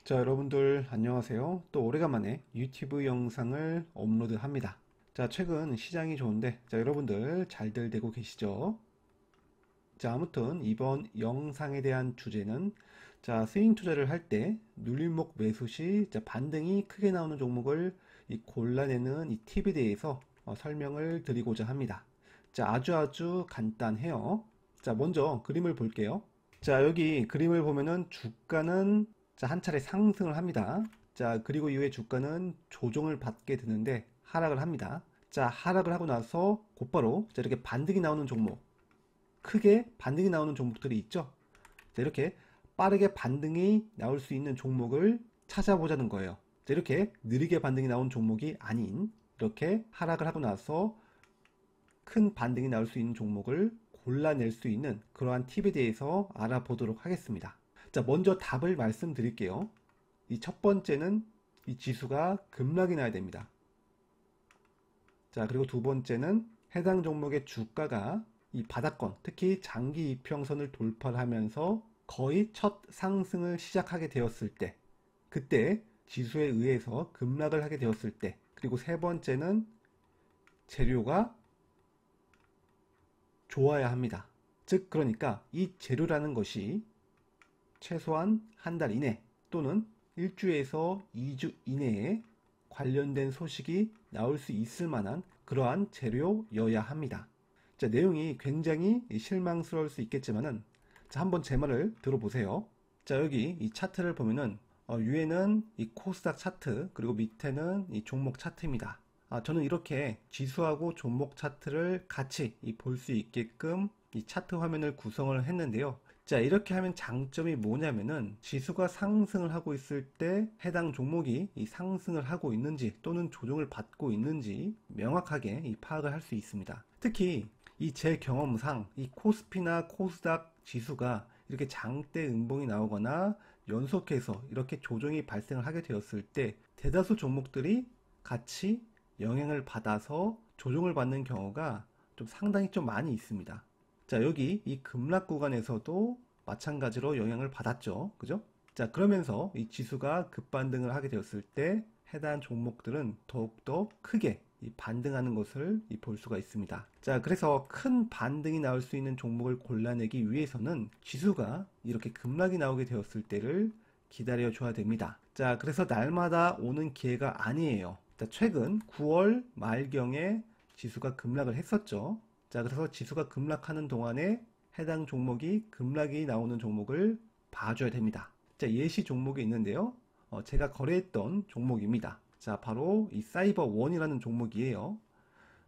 자, 여러분들 안녕하세요. 또 오래간만에 유튜브 영상을 업로드합니다. 자, 최근 시장이 좋은데, 자, 여러분들 잘들 되고 계시죠? 자, 아무튼 이번 영상에 대한 주제는, 자, 스윙 투자를 할 때 눌림목 매수 시 자, 반등이 크게 나오는 종목을 골라내는 이 팁에 대해서 설명을 드리고자 합니다. 자, 아주 간단해요. 자, 먼저 그림을 볼게요. 자, 여기 그림을 보면은 주가는 자, 한 차례 상승을 합니다. 자, 그리고 이후에 주가는 조정을 받게 되는데 하락을 합니다. 자, 하락을 하고 나서 곧바로 자, 이렇게 반등이 나오는 종목, 크게 반등이 나오는 종목들이 있죠. 자, 이렇게 빠르게 반등이 나올 수 있는 종목을 찾아보자는 거예요. 자, 이렇게 느리게 반등이 나온 종목이 아닌 이렇게 하락을 하고 나서 큰 반등이 나올 수 있는 종목을 골라낼 수 있는 그러한 팁에 대해서 알아보도록 하겠습니다. 자, 먼저 답을 말씀드릴게요. 이 첫 번째는 이 지수가 급락이 나야 됩니다. 자, 그리고 두 번째는 해당 종목의 주가가 이 바닥권, 특히 장기 이평선을 돌파를 하면서 거의 첫 상승을 시작하게 되었을 때, 그때 지수에 의해서 급락을 하게 되었을 때, 그리고 세 번째는 재료가 좋아야 합니다. 즉, 그러니까 이 재료라는 것이 최소한 한 달 이내 또는 일주에서 2주 이내에 관련된 소식이 나올 수 있을 만한 그러한 재료여야 합니다. 자, 내용이 굉장히 실망스러울 수 있겠지만은, 자, 한번 제 말을 들어보세요. 자, 여기 이 차트를 보면은 위에는 이 코스닥 차트, 그리고 밑에는 이 종목 차트입니다. 저는 이렇게 지수하고 종목 차트를 같이 볼 수 있게끔 이 차트 화면을 구성을 했는데요. 자, 이렇게 하면 장점이 뭐냐면은 지수가 상승을 하고 있을 때 해당 종목이 이 상승을 하고 있는지 또는 조정을 받고 있는지 명확하게 파악을 할 수 있습니다. 특히 이 제 경험상 이 코스피나 코스닥 지수가 이렇게 장대 음봉이 나오거나 연속해서 이렇게 조정이 발생을 하게 되었을 때 대다수 종목들이 같이 영향을 받아서 조정을 받는 경우가 상당히 많이 있습니다. 자, 여기 이 급락 구간에서도 마찬가지로 영향을 받았죠. 그죠? 자, 그러면서 이 지수가 급반등을 하게 되었을 때 해당 종목들은 더욱더 크게 반등하는 것을 볼 수가 있습니다. 자, 그래서 큰 반등이 나올 수 있는 종목을 골라내기 위해서는 지수가 이렇게 급락이 나오게 되었을 때를 기다려 줘야 됩니다. 자, 그래서 날마다 오는 기회가 아니에요. 자, 최근 9월 말경에 지수가 급락을 했었죠. 자, 그래서 지수가 급락하는 동안에 해당 종목이 급락이 나오는 종목을 봐줘야 됩니다. 자, 예시 종목이 있는데요. 제가 거래했던 종목입니다. 자, 바로 이 사이버원이라는 종목이에요.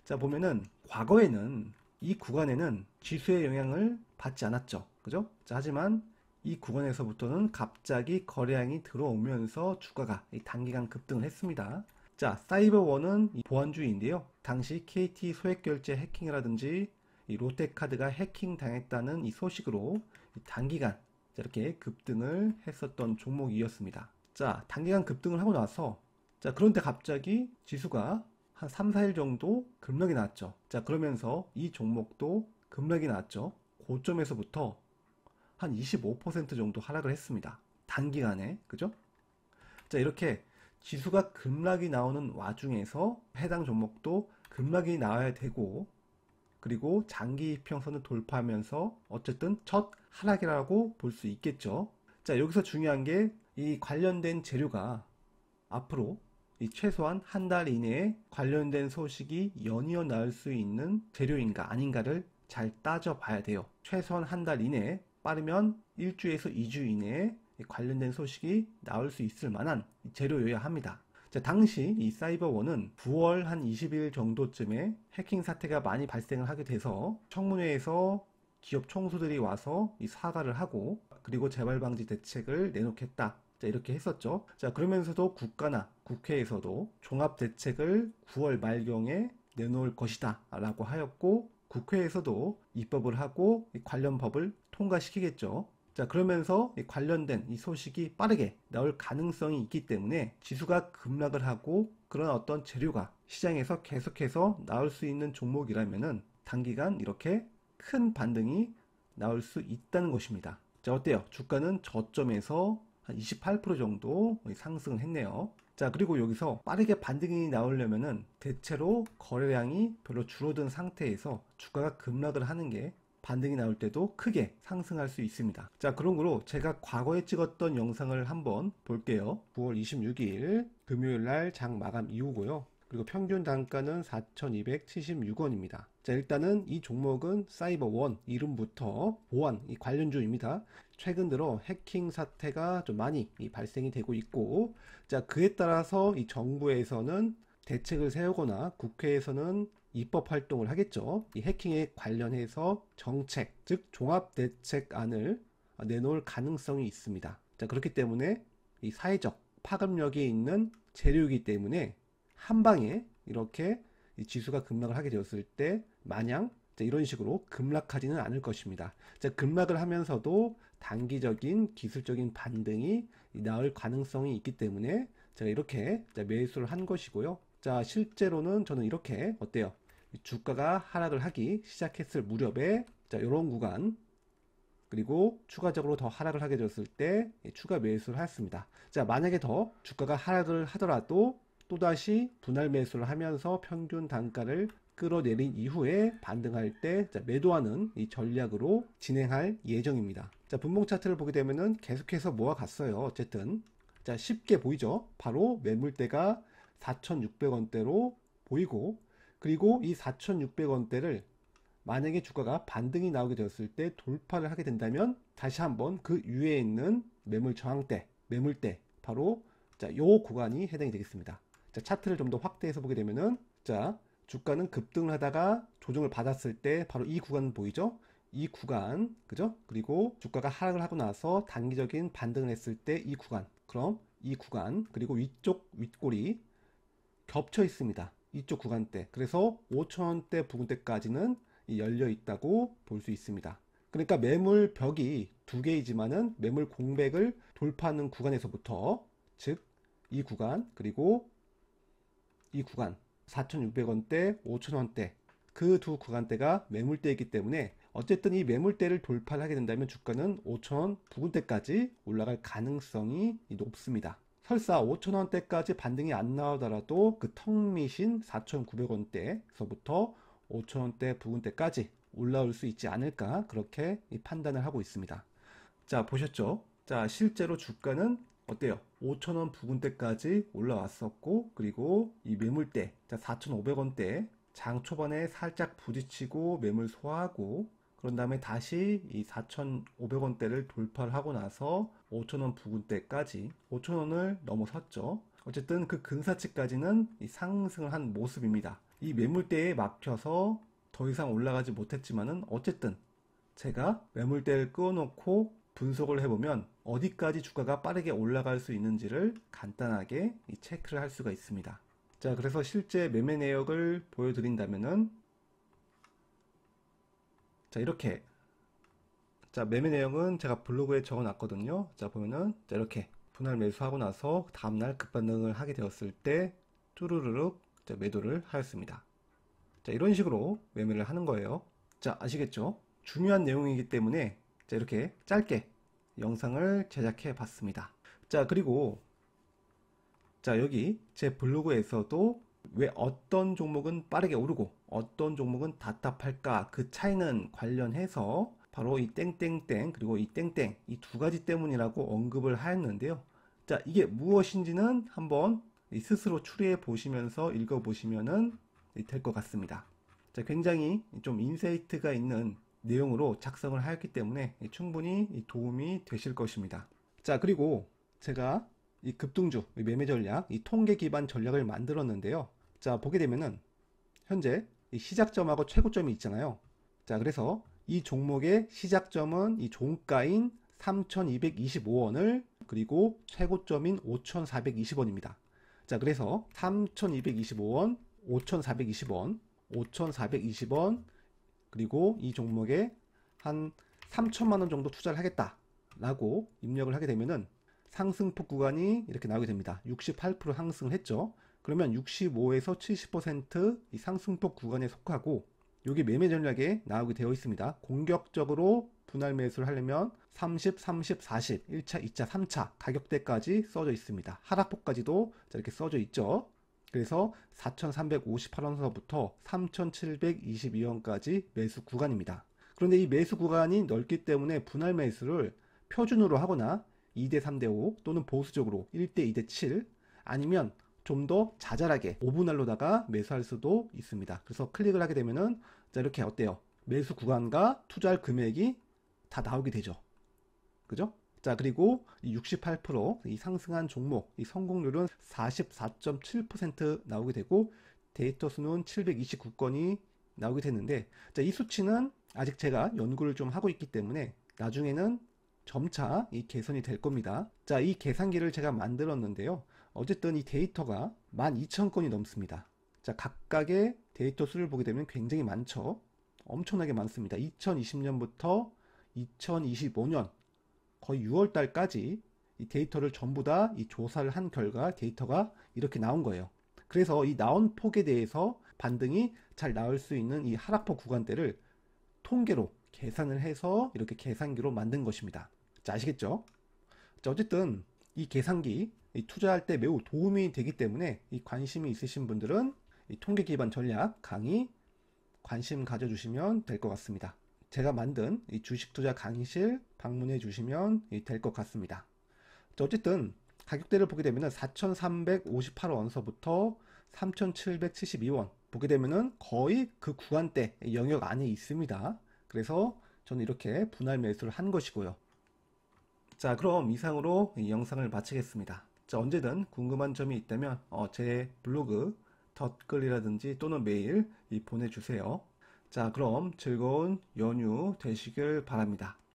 자, 보면은 과거에는 이 구간에는 지수의 영향을 받지 않았죠. 그죠? 자, 하지만 이 구간에서부터는 갑자기 거래량이 들어오면서 주가가 단기간 급등을 했습니다. 자, 사이버원은 보안주의인데요. 당시 KT 소액결제 해킹이라든지 이 롯데카드가 해킹당했다는 이 소식으로 단기간 이렇게 급등을 했었던 종목이었습니다. 자, 단기간 급등을 하고 나서 자, 그런데 갑자기 지수가 한 3, 4일 정도 급락이 나왔죠. 자, 그러면서 이 종목도 급락이 나왔죠. 고점에서부터 한 25% 정도 하락을 했습니다. 단기간에. 그죠? 자, 이렇게 지수가 급락이 나오는 와중에서 해당 종목도 급락이 나와야 되고, 그리고 장기 이평선을 돌파하면서 어쨌든 첫 하락이라고 볼 수 있겠죠. 자, 여기서 중요한 게 이 관련된 재료가 앞으로 이 최소한 한 달 이내에 관련된 소식이 연이어 나올 수 있는 재료인가 아닌가를 잘 따져봐야 돼요. 최소한 한 달 이내에, 빠르면 1주에서 2주 이내에 관련된 소식이 나올 수 있을 만한 재료여야 합니다. 자, 당시 이 사이버원은 9월 한 20일 정도쯤에 해킹 사태가 많이 발생을 하게 돼서 청문회에서 기업 총수들이 와서 이 사과를 하고, 그리고 재발 방지 대책을 내놓겠다. 자, 이렇게 했었죠. 자, 그러면서도 국가나 국회에서도 종합 대책을 9월 말경에 내놓을 것이다 라고 하였고, 국회에서도 입법을 하고 관련 법을 통과시키겠죠. 자, 그러면서 관련된 이 소식이 빠르게 나올 가능성이 있기 때문에 지수가 급락을 하고 그런 어떤 재료가 시장에서 계속해서 나올 수 있는 종목이라면은 단기간 이렇게 큰 반등이 나올 수 있다는 것입니다. 자, 어때요? 주가는 저점에서 한 한 28% 정도 상승을 했네요. 자, 그리고 여기서 빠르게 반등이 나오려면은 대체로 거래량이 별로 줄어든 상태에서 주가가 급락을 하는 게 반등이 나올 때도 크게 상승할 수 있습니다. 자, 그런 거로 제가 과거에 찍었던 영상을 한번 볼게요. 9월 26일 금요일 날 장 마감 이후고요. 그리고 평균 단가는 4,276원입니다. 자, 일단은 이 종목은 사이버원 이름부터 보안 이 관련주입니다. 최근 들어 해킹 사태가 좀 많이 발생이 되고 있고, 자, 그에 따라서 이 정부에서는 대책을 세우거나 국회에서는 입법 활동을 하겠죠. 이 해킹에 관련해서 정책, 즉 종합대책안을 내놓을 가능성이 있습니다. 자, 그렇기 때문에 이 사회적 파급력이 있는 재료이기 때문에 한 방에 이렇게 지수가 급락을 하게 되었을 때 마냥 이런 식으로 급락하지는 않을 것입니다. 자, 급락을 하면서도 단기적인 기술적인 반등이 나올 가능성이 있기 때문에 제가 이렇게 매수를 한 것이고요. 자, 실제로는 저는 이렇게 어때요? 주가가 하락을 하기 시작했을 무렵에 자, 이런 구간 그리고 추가적으로 더 하락을 하게 되었을 때 추가 매수를 했습니다. 자, 만약에 더 주가가 하락을 하더라도 또다시 분할 매수를 하면서 평균 단가를 끌어내린 이후에 반등할 때 매도하는 이 전략으로 진행할 예정입니다. 자, 분봉 차트를 보게 되면은 계속해서 모아갔어요. 어쨌든 자, 쉽게 보이죠? 바로 매물대가 4,600원대로 보이고, 그리고 이 4,600원대를 만약에 주가가 반등이 나오게 되었을 때 돌파를 하게 된다면 다시 한번 그 위에 있는 매물 저항대, 매물대 바로 자, 요 구간이 해당이 되겠습니다. 자, 차트를 좀 더 확대해서 보게 되면은 자, 주가는 급등을 하다가 조정을 받았을 때 바로 이 구간 보이죠? 이 구간, 그죠? 그리고 주가가 하락을 하고 나서 단기적인 반등을 했을 때 이 구간, 그럼 이 구간, 그리고 위쪽 윗골이 겹쳐 있습니다. 이쪽 구간대. 그래서 5,000원대 부근대까지는 열려 있다고 볼 수 있습니다. 그러니까 매물 벽이 두 개이지만은 매물 공백을 돌파하는 구간에서부터, 즉 이 구간 그리고 이 구간 4,600원대 5,000원대 그 두 구간대가 매물대이기 때문에 어쨌든 이 매물대를 돌파를 하게 된다면 주가는 5,000원 부근대까지 올라갈 가능성이 높습니다. 설사 5,000원대까지 반등이 안 나오더라도 그 턱밑인 4,900원대에서부터 5,000원대 부근대까지 올라올 수 있지 않을까, 그렇게 판단을 하고 있습니다. 자, 보셨죠? 자, 실제로 주가는 어때요? 5,000원 부근대까지 올라왔었고, 그리고 이 매물대 4,500원대 장 초반에 살짝 부딪히고 매물 소화하고, 그런 다음에 다시 이 4,500원대를 돌파를 하고 나서 5,000원 부근대까지 5,000원을 넘어섰죠. 어쨌든 그 근사치까지는 이 상승을 한 모습입니다. 이 매물대에 막혀서 더 이상 올라가지 못했지만은 어쨌든 제가 매물대를 끄어놓고 분석을 해보면 어디까지 주가가 빠르게 올라갈 수 있는지를 간단하게 체크를 할 수가 있습니다. 자, 그래서 실제 매매 내역을 보여드린다면은 자, 이렇게 자, 매매 내용은 제가 블로그에 적어 놨거든요. 자, 보면은 자, 이렇게 분할 매수하고 나서 다음날 급반등을 하게 되었을 때 쭈루루룩 매도를 하였습니다. 자, 이런 식으로 매매를 하는 거예요. 자, 아시겠죠? 중요한 내용이기 때문에 자, 이렇게 짧게 영상을 제작해 봤습니다. 자, 그리고 자, 여기 제 블로그에서도 왜 어떤 종목은 빠르게 오르고 어떤 종목은 답답할까, 그 차이는 관련해서 바로 이 땡땡땡 그리고 이 땡땡 이 두 가지 때문이라고 언급을 하였는데요. 자, 이게 무엇인지는 한번 스스로 추리해 보시면서 읽어 보시면은 될 것 같습니다. 자, 굉장히 좀 인사이트가 있는 내용으로 작성을 하였기 때문에 충분히 도움이 되실 것입니다. 자, 그리고 제가 이 급등주 이 매매 전략, 이 통계 기반 전략을 만들었는데요. 자, 보게 되면은 현재 이 시작점하고 최고점이 있잖아요. 자, 그래서 이 종목의 시작점은 이 종가인 3,225원을 그리고 최고점인 5,420원입니다. 자, 그래서 3,225원, 5,420원, 5,420원, 그리고 이 종목에 한 3천만 원 정도 투자를 하겠다 라고 입력을 하게 되면은 상승폭 구간이 이렇게 나오게 됩니다. 68% 상승을 했죠. 그러면 65에서 70% 이 상승폭 구간에 속하고 여기 매매 전략에 나오게 되어 있습니다. 공격적으로 분할 매수를 하려면 30, 30, 40, 1차, 2차, 3차 가격대까지 써져 있습니다. 하락폭까지도 이렇게 써져 있죠. 그래서 4,358원서부터 3,722원까지 매수 구간입니다. 그런데 이 매수 구간이 넓기 때문에 분할 매수를 표준으로 하거나 2대 3대 5 또는 보수적으로 1대 2대 7 아니면 좀 더 자잘하게 5분할로다가 매수할 수도 있습니다. 그래서 클릭을 하게 되면은 자 이렇게 어때요? 매수 구간과 투자할 금액이 다 나오게 되죠. 그죠? 자 그리고 이 68%이 상승한 종목 이 성공률은 44.7% 나오게 되고 데이터 수는 729건이 나오게 됐는데 자, 이 수치는 아직 제가 연구를 좀 하고 있기 때문에 나중에는 점차 이 개선이 될 겁니다. 자, 이 계산기를 제가 만들었는데요. 어쨌든 이 데이터가 12,000건이 넘습니다. 자, 각각의 데이터 수를 보게 되면 굉장히 많죠. 엄청나게 많습니다. 2020년부터 2025년 거의 6월 달까지 이 데이터를 전부 다 이 조사를 한 결과 데이터가 이렇게 나온 거예요. 그래서 이 나온 폭에 대해서 반등이 잘 나올 수 있는 이 하락폭 구간대를 통계로 계산을 해서 이렇게 계산기로 만든 것입니다. 자, 아시겠죠? 자, 어쨌든 이 계산기 이 투자할 때 매우 도움이 되기 때문에 이 관심이 있으신 분들은 이 통계 기반 전략 강의 관심 가져주시면 될 것 같습니다. 제가 만든 이 주식 투자 강의실 방문해 주시면 될 것 같습니다. 자, 어쨌든 가격대를 보게 되면 4,358원서부터 3,772원 보게 되면은 거의 그 구간대 영역 안에 있습니다. 그래서 저는 이렇게 분할 매수를 한 것이고요. 자, 그럼 이상으로 이 영상을 마치겠습니다. 자, 언제든 궁금한 점이 있다면 제 블로그 덧글이라든지 또는 메일 보내주세요. 자, 그럼 즐거운 연휴 되시길 바랍니다.